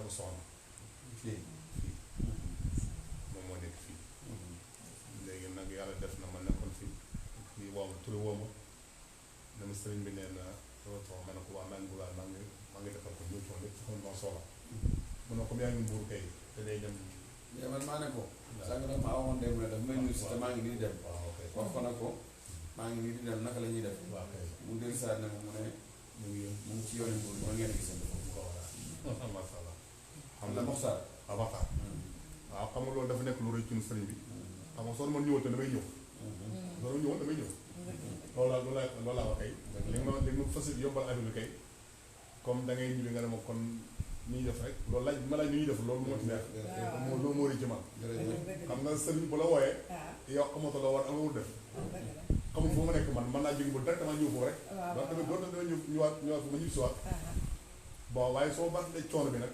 ko soxna fii. fii moom moo nekk fii léegi nag yàlla def na ma nekkoon fii fii woo ma Touré woo ma ne ma sëriñ bi nee na loolu tax ma ne ko waa maa ngi bëgg maa ngi defal ko ñëw ci woon lépp xam ma soxla mu ne comme yaa ngi mbuur kay te day dem mais man maa ne ko. sànq nag ma awoon dem ne daf may nuyu si te maa ngi nii di dem. waaw ok wax ko nag ko maa ngi nii di dem naka la ñuy def. waaw kay mu dellu saa ne mu ne mu ngi mu ngi ci yoonu Mbour ma ngeen gisante ko. mu ko waxee masha Allah xam nga Moxtar. waaw waxtaan waaw xam nga loolu dafa nekk lu rëy ci sëriñ bi xam nga soo mën ñëwal te damay ñëw soo ñëwal damay ñëw loolu laa wax kay li ma fas yombal affaire bi kay comme da ngay ñibbi nga ne ma kon ni ñuy def rek loolu laaj ma laaj ni ñuy def loolu moo ci neex loolu moo rëy ci man xam nga sëriñ bu la wooyee yow xamatoo la war amawul def xamul fu ma nekk man mën naa jóge ba directement ñëw foofu rek donc dama ñëwaat fu ma ñibbi si waat bon waaye soo batlee coono bi nag